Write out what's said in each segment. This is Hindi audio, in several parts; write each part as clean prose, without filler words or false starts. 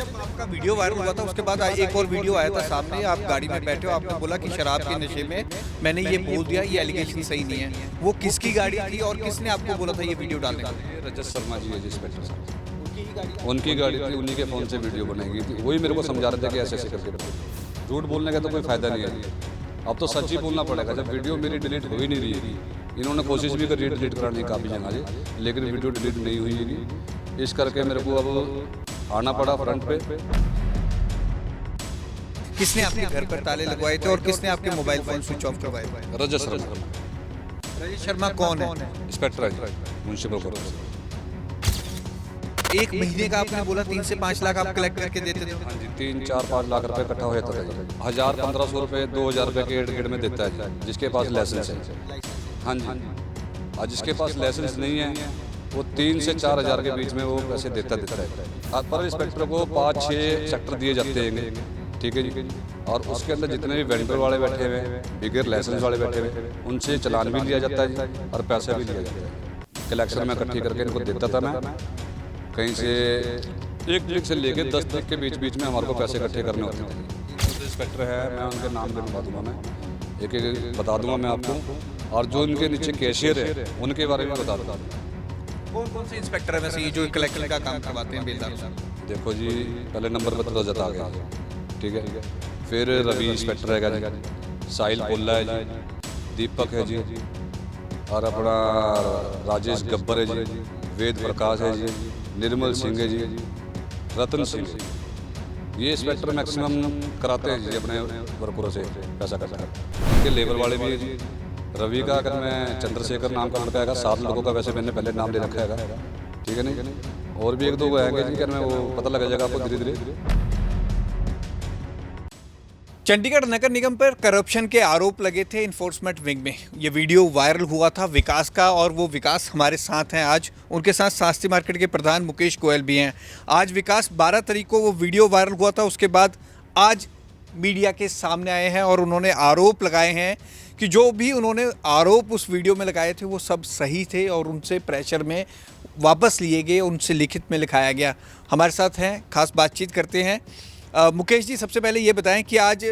जब आपका वीडियो वायरल हुआ था उसके बाद एक और वीडियो आया था सामने, आप गाड़ी में बैठे हो, आपने बोला कि शराब के नशे में मैंने ये बोल दिया, ये एलिगेशन सही नहीं है। वो किसकी गाड़ी थी और किसने आपको बोला था ये वीडियो डालने का? रजत शर्मा जी है जी, इंस्पेक्टर साहब, उनकी गाड़ी थी, उन्हीं के फ़ोन से वीडियो बनाई गई थी। वही मेरे को समझा रहे थे कि ऐसे ऐसे करके झूठ बोलने का तो कोई फ़ायदा नहीं है। अब तो सच ही बोलना पड़ेगा। जब वीडियो मेरी डिलीट हो ही नहीं रही है, इन्होंने कोशिश भी करी डिलीट कराने की काफ़ी जगह से, लेकिन वीडियो डिलीट नहीं हुई है। इस करके मेरे को अब आना पड़ा फ्रंट पे। किसने आपके घर पर ताले लगवाए थे और किसने आपके मोबाइल फोन स्विच ऑफ करवाए थे? रजत शर्मा। रजत शर्मा कौन है? इंस्पेक्टर है म्युनिसिपल कॉर्पोरेशन। एक महीने का आपने बोला 3 से 5 लाख आप कलेक्ट करके देते थे? हाँ जी, 3-4-5 लाख रुपए इकट्ठा हो जाता है। 1,000-1,500 रुपये 2,000 रुपये के एड में देता है जिसके पास लाइसेंस है। हाँ जी, और जिसके पास लाइसेंस नहीं है वो 3 से 4,000 के बीच में वो पैसे देता है। पर इंस्पेक्टर को 5-6 सेक्टर दिए जाते हैं, ठीक है जी। और उसके अंदर जितने भी वेंडर वाले बैठे हुए हैं, बिगर लाइसेंस वाले बैठे हुए, उनसे चलान भी लिया जाता है जी और पैसा भी लिया जाता है। कलेक्शन में इकट्ठी करके इनको देता था मैं। कहीं से 1 ट्रिक से लेके 10 ट्रिक के बीच में हमारे को पैसे इकट्ठे करने होते थे। जो इंस्पेक्टर है मैं उनके नाम भी बता दूंगा, मैं एक बता दूंगा मैं आपको। और जो उनके नीचे कैशियर है उनके बारे में बता दूंगा। कौन से इंस्पेक्टर है वैसे ये जो कलेक्शन का काम करवाते हैं बेलदारों से? देखो जी, पहले नंबर पर तो जता गया, ठीक है। फिर रवि इंस्पेक्टर है जी, साहिल पोल्ला है जी, दीपक है जी, और अपना राजेश गब्बर है जी, वेद प्रकाश है जी, निर्मल सिंह है जी, रतन सिंह। ये इंस्पेक्टर मैक्सिमम कराते हैं जी अपने वर्करों से पैसा इकट्ठा। इनके लेबर वाले भी है जी। रवि का अगर मैं चंद्रशेखर नाम का लड़का है, 7 लड़कों का वैसे मैंने पहले नाम ले रखा है, ठीक है नहीं। और भी 1-2 आएंगे जी, मैं वो पता लग जाएगा आपको धीरे धीरे। चंडीगढ़ नगर निगम पर करप्शन के आरोप लगे थे इन्फोर्समेंट विंग में। ये वीडियो वायरल हुआ था विकास का, और वो विकास हमारे साथ हैं आज। उनके साथ शास्त्री मार्केट के प्रधान मुकेश गोयल भी हैं। आज विकास 12 तारीख को वो वीडियो वायरल हुआ था, उसके बाद आज मीडिया के सामने आए हैं और उन्होंने आरोप लगाए हैं कि जो भी उन्होंने आरोप उस वीडियो में लगाए थे वो सब सही थे और उनसे प्रेशर में वापस लिए गए, उनसे लिखित में लिखाया गया। हमारे साथ हैं, खास बातचीत करते हैं। मुकेश जी, सबसे पहले ये बताएं कि आज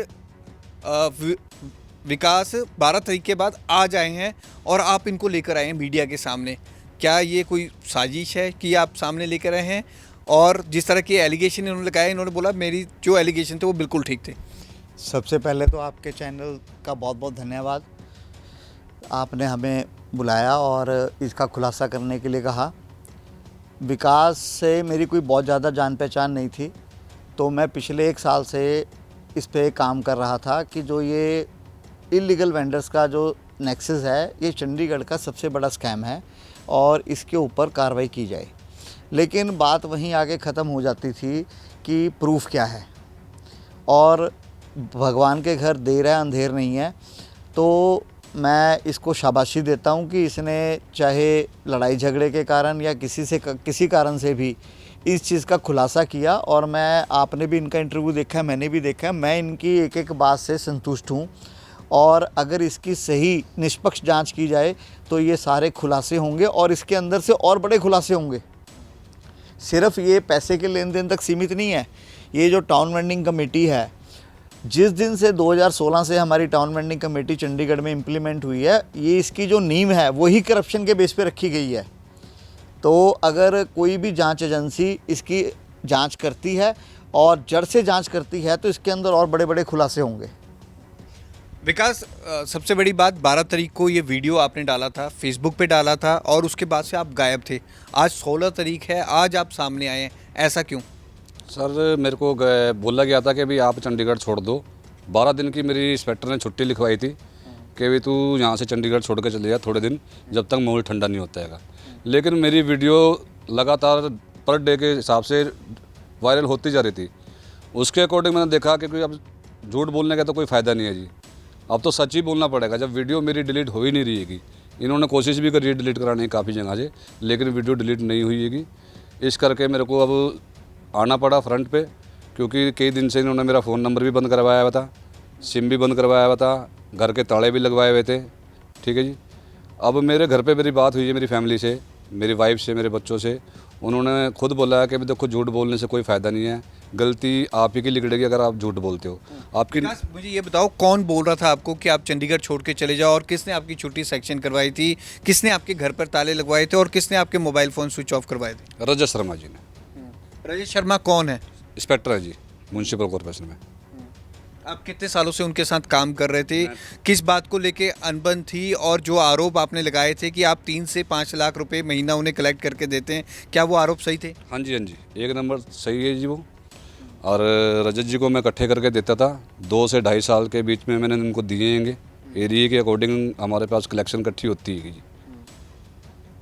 विकास 12 तारीख के बाद आज आए हैं और आप इनको लेकर आए हैं मीडिया के सामने। क्या ये कोई साजिश है कि आप सामने लेकर आए हैं? और जिस तरह के एलिगेशन इन्होंने लगाए, इन्होंने बोला मेरी जो एलिगेशन थे वो बिल्कुल ठीक थे। सबसे पहले तो आपके चैनल का बहुत बहुत धन्यवाद। आपने हमें बुलाया और इसका खुलासा करने के लिए कहा। विकास से मेरी कोई बहुत ज़्यादा जान पहचान नहीं थी, तो मैं पिछले 1 साल से इस पे काम कर रहा था कि जो ये इलीगल वेंडर्स का जो नेक्सस है, ये चंडीगढ़ का सबसे बड़ा स्कैम है और इसके ऊपर कार्रवाई की जाए। लेकिन बात वहीं आगे ख़त्म हो जाती थी कि प्रूफ क्या है, और भगवान के घर देर है अंधेर नहीं है। तो मैं इसको शाबाशी देता हूँ कि इसने चाहे लड़ाई झगड़े के कारण या किसी कारण से भी इस चीज़ का खुलासा किया। और मैं, आपने भी इनका इंटरव्यू देखा है, मैंने भी देखा है, मैं इनकी एक एक बात से संतुष्ट हूँ। और अगर इसकी सही निष्पक्ष जांच की जाए तो ये सारे खुलासे होंगे और इसके अंदर से और बड़े खुलासे होंगे। सिर्फ ये पैसे के लेन देन तक सीमित नहीं है। ये जो टाउन वेंडिंग कमेटी है, जिस दिन से 2016 से हमारी टाउन वेंडिंग कमेटी चंडीगढ़ में इम्प्लीमेंट हुई है, ये इसकी जो नींव है वही करप्शन के बेस पे रखी गई है। तो अगर कोई भी जांच एजेंसी इसकी जांच करती है और जड़ से जांच करती है तो इसके अंदर और बड़े बड़े खुलासे होंगे। विकास, सबसे बड़ी बात, 12 तारीख को ये वीडियो आपने डाला था, फेसबुक पे डाला था और उसके बाद से आप गायब थे। आज 16 तारीख है, आज आप सामने आए हैं, ऐसा क्यों? सर, मेरे को बोला गया था कि भाई आप चंडीगढ़ छोड़ दो। 12 दिन की मेरी इंस्पेक्टर ने छुट्टी लिखवाई थी कि भाई तू यहाँ से चंडीगढ़ छोड़ के चले जा थोड़े दिन, जब तक माहौल ठंडा नहीं होता है। लेकिन मेरी वीडियो लगातार पर डे के हिसाब से वायरल होती जा रही थी। उसके अकॉर्डिंग मैंने देखा कि कोई अब झूठ बोलने का तो कोई फ़ायदा नहीं है जी। अब तो सच ही बोलना पड़ेगा। जब वीडियो मेरी डिलीट हो ही नहीं रही है, इन्होंने कोशिश भी करी डिलीट कराने की काफ़ी जगह से, लेकिन वीडियो डिलीट नहीं हुई है। इस करके मेरे को अब आना पड़ा फ्रंट पे, क्योंकि कई दिन से इन्होंने मेरा फ़ोन नंबर भी बंद करवाया हुआ था, सिम भी बंद करवाया हुआ था, घर के ताले भी लगवाए हुए थे, ठीक है जी। अब मेरे घर पे मेरी बात हुई है मेरी फैमिली से, मेरी वाइफ से, मेरे बच्चों से। उन्होंने खुद बोला है कि भी देखो झूठ बोलने से कोई फ़ायदा नहीं है, गलती आप ही की लिखड़ेगी अगर आप झूठ बोलते हो। आपकी विकास, मुझे ये बताओ कौन बोल रहा था आपको कि आप चंडीगढ़ छोड़ के चले जाओ, और किसने आपकी छुट्टी सेक्शन करवाई थी, किसने आपके घर पर ताले लगवाए थे और किसने आपके मोबाइल फ़ोन स्विच ऑफ करवाए थे? रजत शर्मा जी ने। राजेश शर्मा कौन है? इंस्पेक्टर है जी म्यूनसिपल कॉर्पोरेशन में। आप कितने सालों से उनके साथ काम कर रहे थे? किस बात को लेके अनबन थी? और जो आरोप आपने लगाए थे कि आप 3 से 5 लाख रुपए महीना उन्हें कलेक्ट करके देते हैं, क्या वो आरोप सही थे? हाँ जी, हाँ जी, एक नंबर सही है जी वो। और रजत जी को मैं इकट्ठे करके देता था, 2 से 2.5 साल के बीच में मैंने उनको दिए हैंगे। एरिया के अकॉर्डिंग हमारे पास कलेक्शन इकट्ठी होती है जी।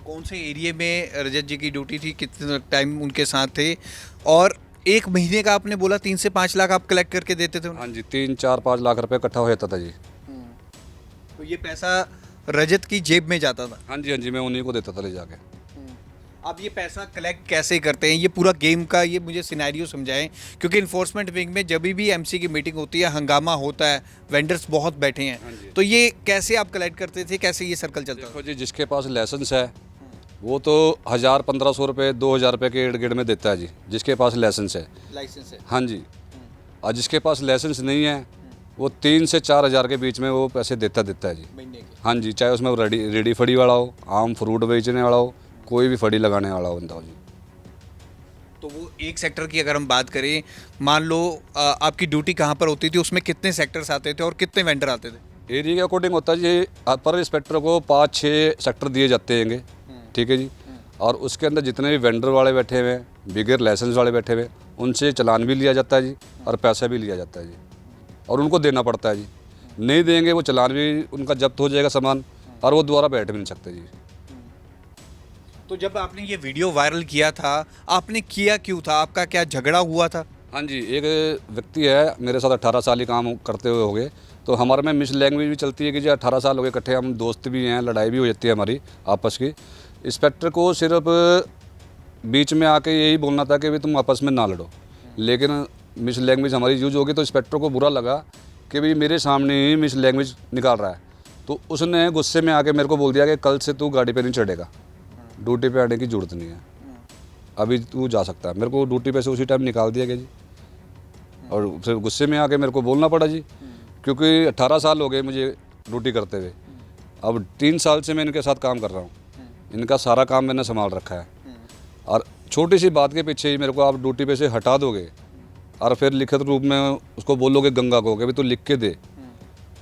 कौन से एरिया में रजत जी की ड्यूटी थी, कितने टाइम उनके साथ थे, और एक महीने का आपने बोला 3 से 5 लाख आप कलेक्ट करके देते थे उन्हें? हाँ जी, 3-4-5 लाख रुपए इकट्ठा हो जाता था जी। तो ये पैसा रजत की जेब में जाता था? हाँ जी, हाँ जी, मैं उन्हीं को देता था ले जाके। अब ये पैसा कलेक्ट कैसे करते हैं, ये पूरा गेम का ये मुझे सिनेरियो समझाएं, क्योंकि इन्फोर्समेंट विंग में जब भी एमसी की मीटिंग होती है हंगामा होता है, वेंडर्स बहुत बैठे हाँ हैं, जी। तो ये कैसे आप कलेक्ट करते थे, कैसे ये सर्कल चलता था? देखो जी, जिसके पास लाइसेंस है वो तो 1,000-1,500 रुपये 2,000 रुपये के इर्द गिर्द में देता है जी, जिसके पास लाइसेंस है। लाइसेंस है। हाँ जी। और जिसके पास लाइसेंस नहीं है वो 3 से 4,000 के बीच में वो पैसे देता है जी। महीने के। हाँ जी, चाहे उसमें रेडी फड़ी वाला हो, आम फ्रूट बेचने वाला हो, कोई भी फड़ी लगाने वाला हो बंदा हो जी। तो वो एक सेक्टर की अगर हम बात करें, मान लो आपकी ड्यूटी कहाँ पर होती थी, उसमें कितने सेक्टर्स आते थे और कितने वेंडर आते थे? एरिया के अकॉर्डिंग होता है जी। पर इंस्पेक्टर को 5-6 सेक्टर दिए जाते हैंगे, ठीक है जी। और उसके अंदर जितने भी वेंडर वाले बैठे हुए हैं, बिगर लाइसेंस वाले बैठे हुए हैं, उनसे चालान भी लिया जाता है जी और पैसा भी लिया जाता है जी, और उनको देना पड़ता है जी। नहीं देंगे वो चालान भी उनका जब्त हो जाएगा सामान, और वो दोबारा बैठ भी नहीं सकते जी। तो जब आपने ये वीडियो वायरल किया था, आपने किया क्यों था? आपका क्या झगड़ा हुआ था? हाँ जी, एक व्यक्ति है मेरे साथ 18 साल ही काम करते हुए हो गए, तो हमारे में मिस लैंग्वेज भी चलती है कि जी 18 साल हो गए इकट्ठे, हम दोस्त भी हैं, लड़ाई भी हो जाती है हमारी आपस की। इंस्पेक्टर को सिर्फ बीच में आके यही बोलना था कि भाई तुम आपस में ना लड़ो, लेकिन मिस लैंग्वेज हमारी यूज होगी, तो इंस्पेक्टर को बुरा लगा कि भाई मेरे सामने ही मिस लैंग्वेज निकाल रहा है। तो उसने गुस्से में आके मेरे को बोल दिया कि कल से तू गाड़ी पे नहीं चढ़ेगा, ड्यूटी पे आने की ज़रूरत नहीं है, अभी तू जा सकता है। मेरे को ड्यूटी पे से उसी टाइम निकाल दिया गया जी, और फिर गुस्से में आके मेरे को बोलना पड़ा जी, क्योंकि 18 साल हो गए मुझे ड्यूटी करते हुए। अब 3 साल से मैं इनके साथ काम कर रहा हूँ, इनका सारा काम मैंने संभाल रखा है, और छोटी सी बात के पीछे ही मेरे को आप ड्यूटी पे से हटा दोगे और फिर लिखित रूप में उसको बोलोगे गंगा को कि भाई तू लिख के दे,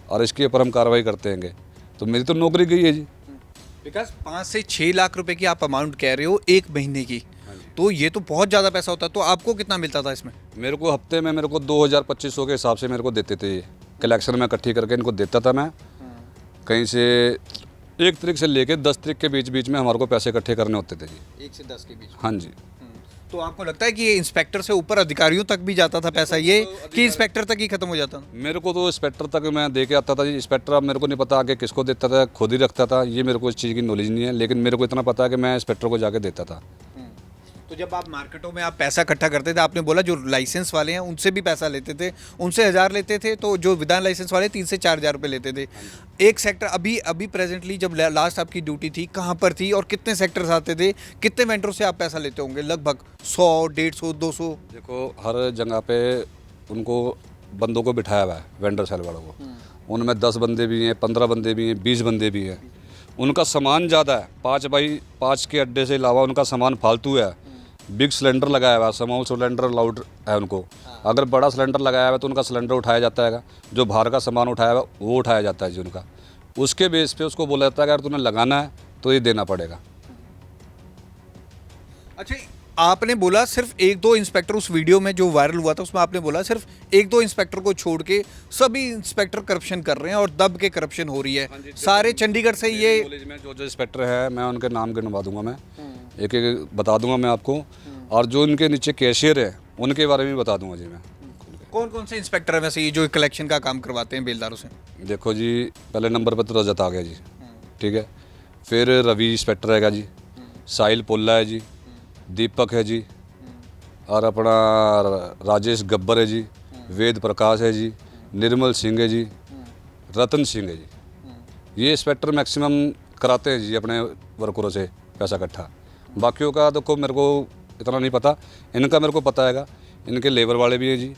और इसके ऊपर हम कार्रवाई करते हैंगे, तो मेरी तो नौकरी गई है जी। विकास, 5 से 6 लाख रुपए की आप अमाउंट कह रहे हो एक महीने की, तो ये तो बहुत ज़्यादा पैसा होता है। तो आपको कितना मिलता था इसमें? मेरे को हफ्ते में मेरे को 2,000-2,500 के हिसाब से मेरे को देते थे। कलेक्शन में इकट्ठी करके इनको देता था मैं, कहीं से 1 तारीख से लेके 10 तारीख के बीच में हमारे को पैसे इकट्ठे करने होते थे जी। 1 से 10 के बीच। हाँ जी। तो आपको लगता है कि ये इंस्पेक्टर से ऊपर अधिकारियों तक भी जाता था पैसा, ये कि इंस्पेक्टर तक ही खत्म हो जाता? मेरे को तो इंस्पेक्टर तक मैं दे के आता था जी। इंस्पेक्टर अब मेरे को नहीं पता आगे किसको देता था, खुद ही रखता था, ये मेरे को इस चीज़ की नॉलेज नहीं है, लेकिन मेरे को इतना पता है कि मैं इंस्पेक्टर को जाके देता था। तो जब आप मार्केटों में आप पैसा इकट्ठा करते थे, आपने बोला जो लाइसेंस वाले हैं उनसे भी पैसा लेते थे, उनसे 1000 लेते थे, तो जो विदान लाइसेंस वाले 3 से 4 हज़ार रुपये लेते थे एक सेक्टर। अभी प्रेजेंटली जब लास्ट आपकी ड्यूटी थी कहाँ पर थी, और कितने सेक्टर्स आते थे, कितने वेंडरों से आप पैसा लेते होंगे? लगभग 100, 150, 200? देखो हर जगह पे उनको बंदों को बिठाया हुआ है, वेंडर सेल वालों को। उनमें 10 बंदे भी हैं, 15 बंदे भी हैं, 20 बंदे भी हैं। उनका सामान ज़्यादा है, 5x5 के अड्डे से अलावा उनका सामान फालतू है। बिग सिलेंडर लगाया हुआ है, स्मॉल सिलेंडर अलाउड है उनको। अगर बड़ा सिलेंडर लगाया हुआ है तो उनका सिलेंडर उठाया जाता है, जो बाहर का सामान उठाया हुआ है वो उठाया जाता है जी उनका। उसके बेस पे उसको बोला जाता है कि अगर तूने लगाना है तो ये देना पड़ेगा। अच्छा, आपने बोला सिर्फ 1-2 इंस्पेक्टर, उस वीडियो में जो वायरल हुआ था उसमें आपने बोला सिर्फ 1-2 इंस्पेक्टर को छोड़ के सभी इंस्पेक्टर करप्शन कर रहे हैं और दब के करप्शन हो रही है। सारे चंडीगढ़ से ये कॉलेज में जो इंस्पेक्टर है मैं उनके नाम गिनवा दूंगा, मैं एक एक बता दूंगा मैं आपको, और जो इनके नीचे कैशियर है उनके बारे में भी बता दूंगा जी मैं। कौन कौन से इंस्पेक्टर है वैसे ये जो कलेक्शन का काम करवाते हैं बेलदारों से? देखो जी, पहले नंबर पर तो रजत आ गया जी, ठीक है। फिर रवि इंस्पेक्टर हैगा जी, साहिल पोल्ला है जी, दीपक है जी, और अपना राजेश गब्बर है जी, वेद प्रकाश है जी, निर्मल सिंह है जी, रतन सिंह है जी। ये इंस्पेक्टर मैक्सिमम कराते हैं जी अपने वर्करों से पैसा इकट्ठा। बाकियों का देखो मेरे को इतना नहीं पता, इनका मेरे को पता हैगा। इनके लेबर वाले भी हैं जी।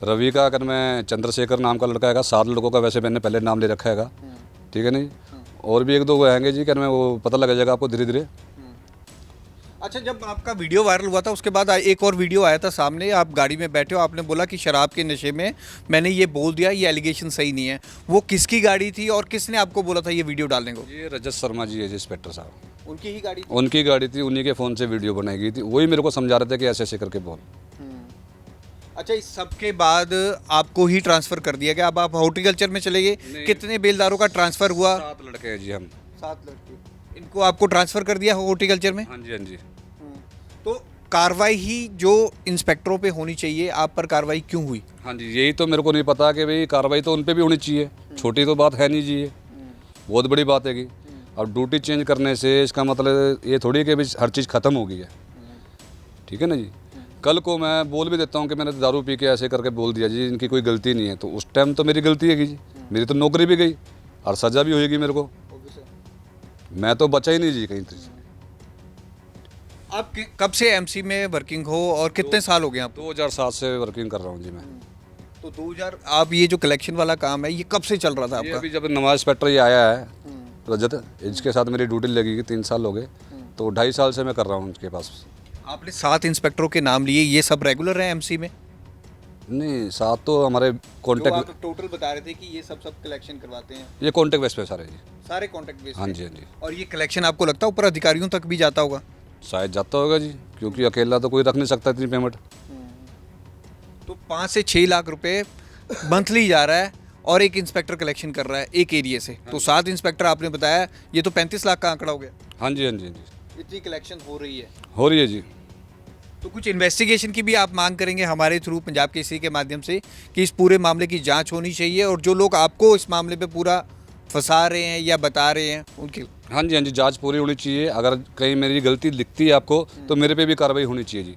रवि का अगर मैं चंद्रशेखर नाम का लड़का हैगा, 7 लड़कों का वैसे मैंने पहले नाम ले रखा हैगा, ठीक है नहीं। और भी 1-2 आएंगे जी, क्या मैं वो पता लग जाएगा आपको धीरे धीरे। अच्छा, जब आपका वीडियो वायरल हुआ था उसके बाद एक और वीडियो आया था सामने, आप गाड़ी में बैठे हो, आपने बोला कि शराब के नशे में मैंने ये बोल दिया, ये एलिगेशन सही नहीं है। वो किसकी गाड़ी थी और किसने आपको बोला था ये वीडियो डालने को? ये रजत शर्मा जी है जी, इंस्पेक्टर साहब। उनकी ही गाड़ी थी? उनकी गाड़ी थी, उन्हीं के फ़ोन से वीडियो बनाई गई थी। वही मेरे को समझा रहे थे कि ऐसे ऐसे करके बोल। अच्छा, इस सब के बाद आपको ही ट्रांसफ़र कर दिया गया, अब आप हॉर्टिकल्चर में चले गए। कितने बेलदारों का ट्रांसफ़र हुआ? 7 लड़के हैं जी हम। 7 लड़के, इनको आपको ट्रांसफ़र कर दिया हॉर्टिकल्चर में? हाँ जी, हाँ जी। तो कार्रवाई ही जो इंस्पेक्टरों पे होनी चाहिए, आप पर कार्रवाई क्यों हुई? हाँ जी, यही तो मेरे को नहीं पता कि भाई कार्रवाई तो उन पे भी होनी चाहिए। छोटी तो बात है नहीं जी, ये बहुत बड़ी बात है कि अब ड्यूटी चेंज करने से इसका मतलब ये थोड़ी कि भाई हर चीज़ ख़त्म हो गई है, ठीक है ना जी। कल को मैं बोल भी देता हूँ कि मैंने दारू पी के ऐसे करके बोल दिया जी, इनकी कोई गलती नहीं है, तो उस टाइम तो मेरी गलती है जी, मेरी तो नौकरी भी गई और सज़ा भी होएगी मेरे को। मैं तो बचा ही नहीं जी कहीं से। आप कब से एमसी में वर्किंग हो और कितने साल हो गए आप? 2007 से वर्किंग कर रहा हूँ जी मैं। तो 2000, आप ये जो कलेक्शन वाला काम है ये कब से चल रहा था ये आपका? अभी जब नवाज इंस्पेक्टर ये आया है रजत, इसके साथ मेरी ड्यूटी लगेगी, 3 साल हो गए, तो 2.5 साल से मैं कर रहा हूँ उनके पास। आपने 7 इंस्पेक्टरों के नाम लिए, ये सब रेगुलर हैं एमसी में? नहीं, 7 तो हमारे जो कॉन्टेक्ट, आप टोटल बता रहे थे कि ये सब कलेक्शन करवाते हैं, ये कॉन्टेक्ट बेस पे सारे जी। सारे कॉन्टेक्ट बेस हाँ पे? जी, हाँ जी। और ये कलेक्शन आपको लगता है ऊपर अधिकारियों तक भी जाता होगा? शायद जाता होगा जी, क्योंकि अकेला तो कोई रख नहीं सकता इतनी पेमेंट। तो 5 से 6 लाख रुपए मंथली जा रहा है और एक इंस्पेक्टर कलेक्शन कर रहा है एक एरिया से, तो 7 इंस्पेक्टर आपने बताया, ये तो 35 लाख का आंकड़ा हो गया। हाँ जी, हाँ जी, हाँ जी, इतनी कलेक्शन हो रही है। हो रही है जी। तो कुछ इन्वेस्टिगेशन की भी आप मांग करेंगे हमारे थ्रू, पंजाब केसरी के माध्यम से, कि इस पूरे मामले की जांच होनी चाहिए और जो लोग आपको इस मामले पे पूरा फंसा रहे हैं या बता रहे हैं उनकी? हाँ जी, हाँ जी, जांच पूरी होनी चाहिए। अगर कहीं मेरी गलती दिखती है आपको तो मेरे पे भी कार्रवाई होनी चाहिए जी।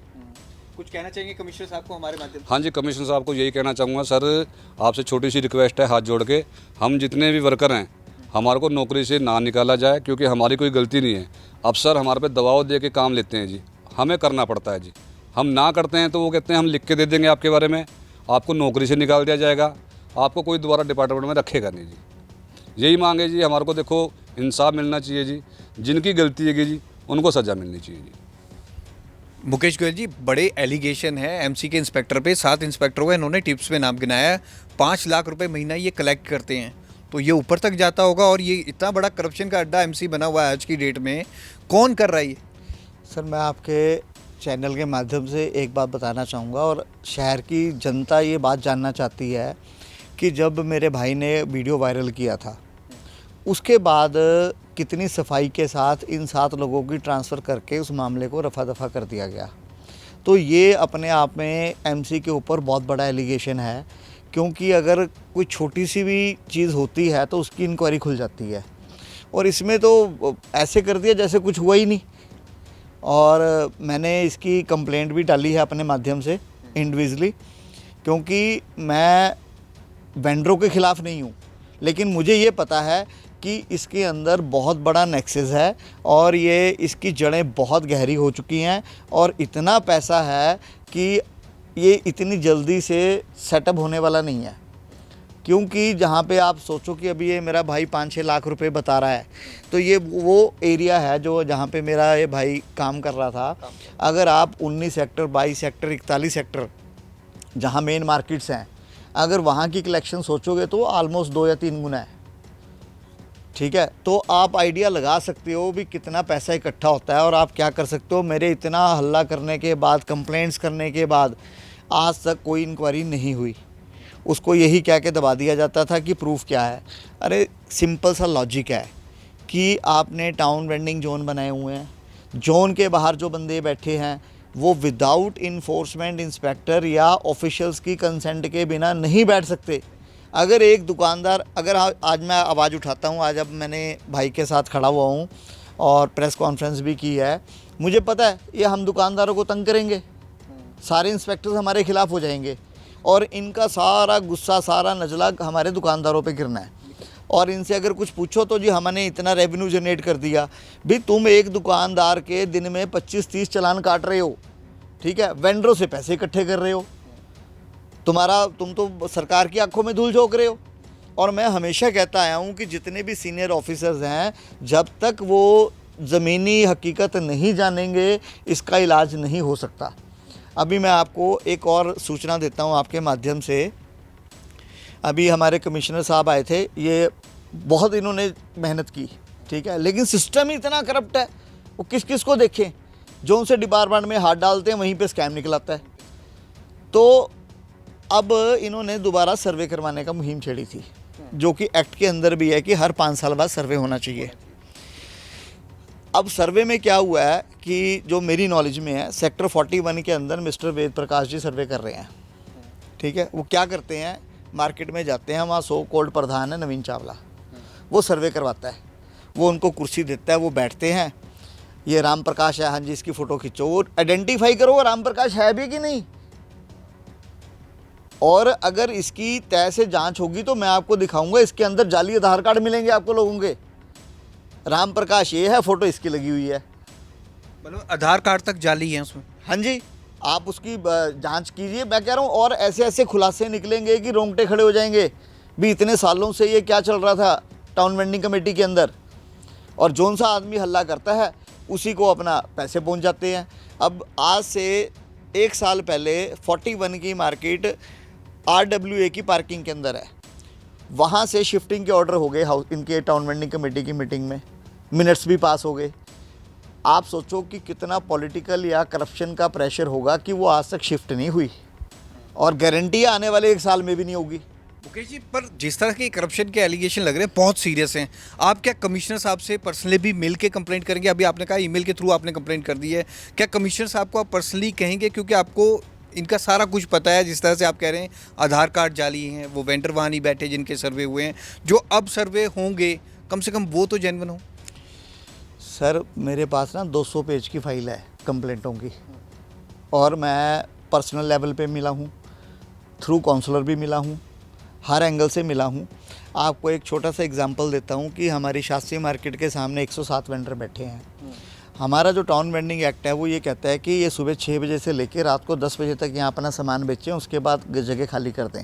कुछ कहना चाहेंगे कमिश्नर साहब को हमारे माध्यम से? हाँ जी, कमिश्नर साहब को यही कहना चाहूँगा, सर आपसे छोटी सी रिक्वेस्ट है हाथ जोड़ के, हम जितने भी वर्कर हैं हमारे को नौकरी से ना निकाला जाए, क्योंकि हमारी कोई गलती नहीं है। अफसर हमारे पे दबाव दे के काम लेते हैं जी, हमें करना पड़ता है जी। हम ना करते हैं तो वो कहते हैं हम लिख के दे देंगे आपके बारे में, आपको नौकरी से निकाल दिया जाएगा, आपको कोई दोबारा डिपार्टमेंट में रखेगा नहीं जी। यही मांग है जी हमारे को। देखो, इंसाफ मिलना चाहिए जी, जिनकी गलती है जी उनको सज़ा मिलनी चाहिए जी। मुकेश गोयल जी, बड़े एलिगेशन है एमसी के इंस्पेक्टर पे, 7 इंस्पेक्टर हुए, इन्होंने टिप्स में नाम गिनाया है, 5 लाख रुपए महीना ये कलेक्ट करते हैं, तो ये ऊपर तक जाता होगा। और ये इतना बड़ा करप्शन का अड्डा एमसी बना हुआ है आज की डेट में, कौन कर रहा है ये? सर, मैं आपके चैनल के माध्यम से एक बात बताना चाहूँगा और शहर की जनता ये बात जानना चाहती है कि जब मेरे भाई ने वीडियो वायरल किया था उसके बाद कितनी सफाई के साथ इन 7 लोगों की ट्रांसफ़र करके उस मामले को रफा दफा कर दिया गया। तो ये अपने आप में एमसी के ऊपर बहुत बड़ा एलिगेशन है, क्योंकि अगर कोई छोटी सी भी चीज़ होती है तो उसकी इंक्वायरी खुल जाती है, और इसमें तो ऐसे कर दिया जैसे कुछ हुआ ही नहीं। और मैंने इसकी कंप्लेंट भी डाली है अपने माध्यम से इंडिविजुअली, क्योंकि मैं वेंडरों के ख़िलाफ़ नहीं हूँ, लेकिन मुझे ये पता है कि इसके अंदर बहुत बड़ा नेक्सस है और ये इसकी जड़ें बहुत गहरी हो चुकी हैं और इतना पैसा है कि ये इतनी जल्दी से सेटअप होने वाला नहीं है। क्योंकि जहाँ पे आप सोचो कि अभी ये मेरा भाई 5-6 लाख रुपए बता रहा है, तो ये वो एरिया है जो जहाँ पे मेरा ये भाई काम कर रहा था। अगर आप 19 सेक्टर, 22 सेक्टर, 41 सेक्टर जहाँ मेन मार्केट्स हैं, अगर वहाँ की कलेक्शन सोचोगे तो ऑलमोस्ट 2 या 3 गुना है, ठीक है। तो आप आइडिया लगा सकते हो भी कितना पैसा इकट्ठा होता है और आप क्या कर सकते हो। मेरे इतना हल्ला करने के बाद, कंप्लेंट्स करने के बाद आज तक कोई इंक्वायरी नहीं हुई। उसको यही कह के दबा दिया जाता था कि प्रूफ क्या है। अरे सिंपल सा लॉजिक है कि आपने टाउन वेंडिंग जोन बनाए हुए हैं, जोन के बाहर जो बंदे बैठे हैं वो विदाउट इन्फोर्समेंट इंस्पेक्टर या ऑफिशियल्स की कंसेंट के बिना नहीं बैठ सकते। अगर एक दुकानदार, अगर आज मैं आवाज़ उठाता हूँ, आज अब मैंने भाई के साथ खड़ा हुआ हूँ और प्रेस कॉन्फ्रेंस भी की है, मुझे पता है ये हम दुकानदारों को तंग करेंगे, सारे इंस्पेक्टर्स हमारे खिलाफ़ हो जाएंगे और इनका सारा गुस्सा, सारा नजला हमारे दुकानदारों पे गिरना है। और इनसे अगर कुछ पूछो तो जी हमने इतना रेवेन्यू जनरेट कर दिया। भी तुम एक दुकानदार के दिन में 25-30 चालान काट रहे हो, ठीक है, वेंडरों से पैसे इकट्ठे कर रहे हो, तुम तो सरकार की आंखों में धूल झोंक रहे हो। और मैं हमेशा कहता आया हूँ कि जितने भी सीनियर ऑफिसर्स हैं, जब तक वो ज़मीनी हकीकत नहीं जानेंगे इसका इलाज नहीं हो सकता। अभी मैं आपको एक और सूचना देता हूँ आपके माध्यम से। अभी हमारे कमिश्नर साहब आए थे, ये बहुत इन्होंने मेहनत की, ठीक है, लेकिन सिस्टम ही इतना करप्ट है, वो किस किस को देखें, जो उनसे डिपार्टमेंट में हाथ डालते हैं वहीं पे स्कैम निकलाता है। तो अब इन्होंने दोबारा सर्वे करवाने का मुहिम छेड़ी थी, जो कि एक्ट के अंदर भी है कि हर 5 साल बाद सर्वे होना चाहिए। अब सर्वे में क्या हुआ है कि जो मेरी नॉलेज में है, सेक्टर 41 के अंदर मिस्टर वेद प्रकाश जी सर्वे कर रहे हैं, ठीक है। वो क्या करते हैं, मार्केट में जाते हैं, वहाँ सो कॉल्ड प्रधान है नवीन चावला, वो सर्वे करवाता है, वो उनको कुर्सी देता है, वो बैठते हैं, ये राम प्रकाश है, हाँ जी इसकी फ़ोटो खींचो, वो आइडेंटिफाई करो वो राम प्रकाश है भी कि नहीं, और अगर इसकी तय से जांच होगी तो मैं आपको दिखाऊंगा इसके अंदर जाली आधार कार्ड मिलेंगे आपको लोगों के। राम प्रकाश ये है, फ़ोटो इसकी लगी हुई है, मतलब आधार कार्ड तक जाली है उसमें। हाँ जी, आप उसकी जांच कीजिए, मैं कह रहा हूँ। और ऐसे ऐसे खुलासे निकलेंगे कि रोंगटे खड़े हो जाएंगे, भी इतने सालों से ये क्या चल रहा था टाउन वेंडिंग कमेटी के अंदर, और जौन सा आदमी हल्ला करता है उसी को अपना पैसे पहुंच जाते हैं। अब आज से 1 साल पहले 41 की मार्केट RWA की पार्किंग के अंदर है, वहाँ से शिफ्टिंग के ऑर्डर हो गए इनके टाउन वेंडिंग कमेटी की मीटिंग में, मिनट्स भी पास हो गए। आप सोचो कि कितना पॉलिटिकल या करप्शन का प्रेशर होगा कि वो आज तक शिफ्ट नहीं हुई, और गारंटी आने वाले 1 साल में भी नहीं होगी। मुकेश जी, पर जिस तरह के करप्शन के एलिगेशन लग रहे हैं बहुत सीरियस हैं, आप क्या कमिश्नर साहब से पर्सनली भी मिल के कंप्लेंट करेंगे? अभी आपने कहा ईमेल के थ्रू आपने कंप्लेंट कर दी है, क्या कमिश्नर साहब को आप पर्सनली कहेंगे, क्योंकि आपको इनका सारा कुछ पता है? जिस तरह से आप कह रहे हैं आधार कार्ड जाली हैं, वो वेंडर वहाँ नहीं बैठे जिनके सर्वे हुए हैं, जो अब सर्वे होंगे कम से कम वो तो जेन्युइन हो। सर मेरे पास ना 200 पेज की फाइल है कंप्लेंटों की, और मैं पर्सनल लेवल पे मिला हूँ, थ्रू काउंसलर भी मिला हूँ, हर एंगल से मिला हूँ। आपको एक छोटा सा एग्जांपल देता हूँ कि हमारी शास्त्री मार्केट के सामने 107 वेंडर बैठे हैं। हमारा जो टाउन वेंडिंग एक्ट है वो ये कहता है कि ये सुबह 6 बजे से लेकर रात को 10 बजे तक यहाँ अपना सामान बेचें, उसके बाद जगह खाली कर दें।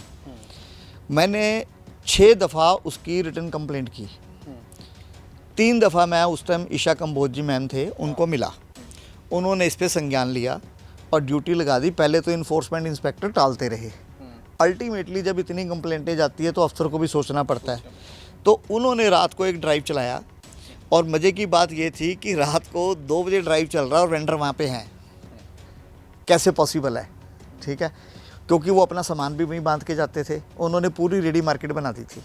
मैंने 6 दफ़ा उसकी रिटर्न कंप्लेंट की, 3 दफ़ा मैं उस टाइम ईशा कंबोज जी मैम थे, उनको मिला, उन्होंने इस पर संज्ञान लिया और ड्यूटी लगा दी। पहले तो इन्फोर्समेंट इंस्पेक्टर टालते रहे, अल्टीमेटली जब इतनी कंप्लेंटें जाती है तो अफसर को भी सोचना पड़ता है। तो उन्होंने रात को एक ड्राइव चलाया, और मज़े की बात ये थी कि रात को 2 बजे ड्राइव चल रहा है और वेंडर वहाँ पे हैं। कैसे पॉसिबल है, ठीक है, क्योंकि वो अपना सामान भी वहीं बांध के जाते थे। उन्होंने पूरी रेडी मार्केट बना दी थी,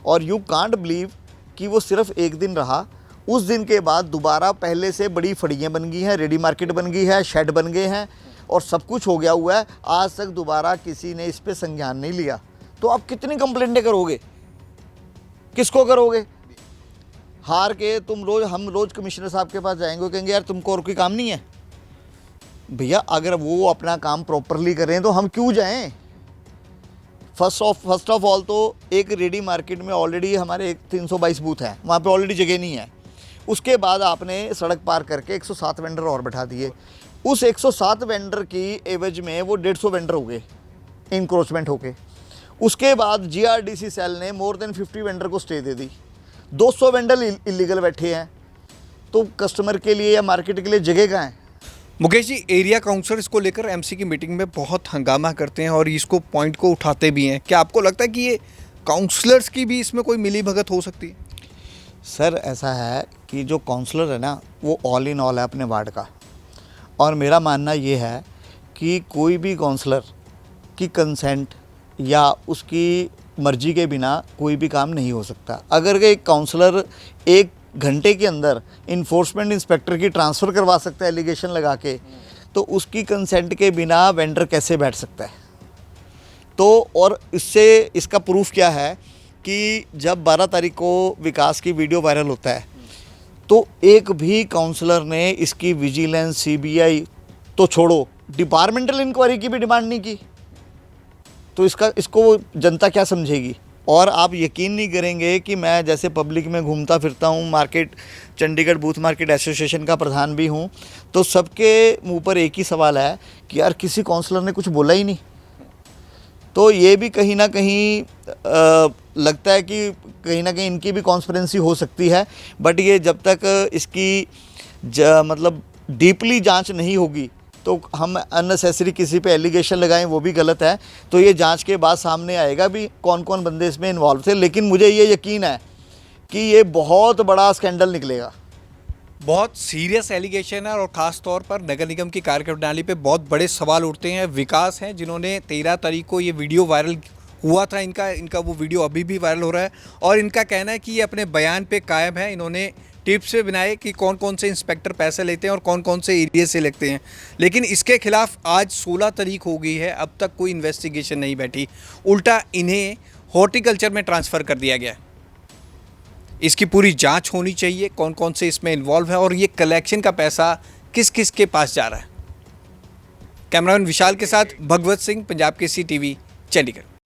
और यू कांट बिलीव कि वो सिर्फ 1 दिन रहा, उस दिन के बाद दोबारा पहले से बड़ी फड़ियाँ बन गई हैं, रेडी मार्केट बन गई है, शेड बन गए हैं, और सब कुछ हो गया हुआ है। आज तक दोबारा किसी ने इस पर संज्ञान नहीं लिया। तो आप कितनी कंप्लेंटें करोगे, किसको करोगे? हार के हम रोज़ कमिश्नर साहब के पास जाएंगे, वो कहेंगे यार तुमको और कोई काम नहीं है। भैया अगर वो अपना काम प्रॉपरली करें तो हम क्यों जाएं? फर्स्ट ऑफ ऑल तो एक रेडी मार्केट में ऑलरेडी हमारे 322 बूथ हैं, वहाँ पे ऑलरेडी जगह नहीं है। उसके बाद आपने सड़क पार करके 107 वेंडर और बैठा दिए। उस 107 वेंडर की एवज में वो 150 वेंडर हो गए इंक्रोचमेंट होके। उसके बाद GRDC सेल ने मोर देन 50 वेंडर को स्टे दे दी, 200 वेंडर इलीगल बैठे हैं। तो कस्टमर के लिए या मार्केट के लिए जगह कहाँ है? मुकेश जी, एरिया काउंसलर इसको लेकर MC की मीटिंग में बहुत हंगामा करते हैं और इसको पॉइंट को उठाते भी हैं। क्या आपको लगता है कि ये काउंसलर्स की भी इसमें कोई मिली भगत हो सकती है? सर ऐसा है कि जो काउंसलर है ना, वो ऑल इन ऑल है अपने वार्ड का, और मेरा मानना ये है कि कोई भी काउंसलर की कंसेंट या उसकी मर्जी के बिना कोई भी काम नहीं हो सकता। अगर एक काउंसलर 1 घंटे के अंदर इन्फोर्समेंट इंस्पेक्टर की ट्रांसफ़र करवा सकता है एलिगेशन लगा के, तो उसकी कंसेंट के बिना वेंडर कैसे बैठ सकता है? तो और इसका प्रूफ क्या है कि जब 12 तारीख को विकास की वीडियो वायरल होता है तो एक भी काउंसलर ने इसकी विजिलेंस, CBI तो छोड़ो, डिपार्टमेंटल इंक्वायरी की भी डिमांड नहीं की। तो इसको जनता क्या समझेगी? और आप यकीन नहीं करेंगे कि मैं जैसे पब्लिक में घूमता फिरता हूँ, market Chandigarh booth market association का प्रधान भी हूँ, तो सबके मुंह पर एक ही सवाल है कि यार किसी काउंसलर ने कुछ बोला ही नहीं। तो ये भी कहीं ना कहीं लगता है कि कहीं ना कहीं इनकी भी कॉन्स्पिरेंसी हो सकती है, बट ये जब तक इसकी मतलब डीपली जांच नहीं होगी तो हम अननेसेसरी किसी पे एलिगेशन लगाएं वो भी गलत है। तो ये जांच के बाद सामने आएगा भी कौन कौन बंदे इसमें इन्वॉल्व थे, लेकिन मुझे ये यकीन है कि ये बहुत बड़ा स्कैंडल निकलेगा। बहुत सीरियस एलिगेशन है और ख़ास तौर पर नगर निगम की कार्यप्रणाली पे बहुत बड़े सवाल उठते हैं। विकास हैं जिन्होंने 13 तारीख को ये वीडियो वायरल हुआ था, इनका वो वीडियो अभी भी वायरल हो रहा है और इनका कहना है कि ये अपने बयान पे कायम है। इन्होंने टिप्स पे बनाए कि कौन कौन से इंस्पेक्टर पैसे लेते हैं और कौन कौन से एरिया से लेते हैं, लेकिन इसके खिलाफ आज 16 तारीख हो गई है, अब तक कोई इन्वेस्टिगेशन नहीं बैठी, उल्टा इन्हें हॉर्टिकल्चर में ट्रांसफ़र कर दिया गया है। इसकी पूरी जांच होनी चाहिए, कौन कौन से इसमें इन्वॉल्व है और ये कलेक्शन का पैसा किस किस के पास जा रहा है। कैमरामैन विशाल के साथ भगवत सिंह, पंजाब केसरी टीवी, चंडीगढ़।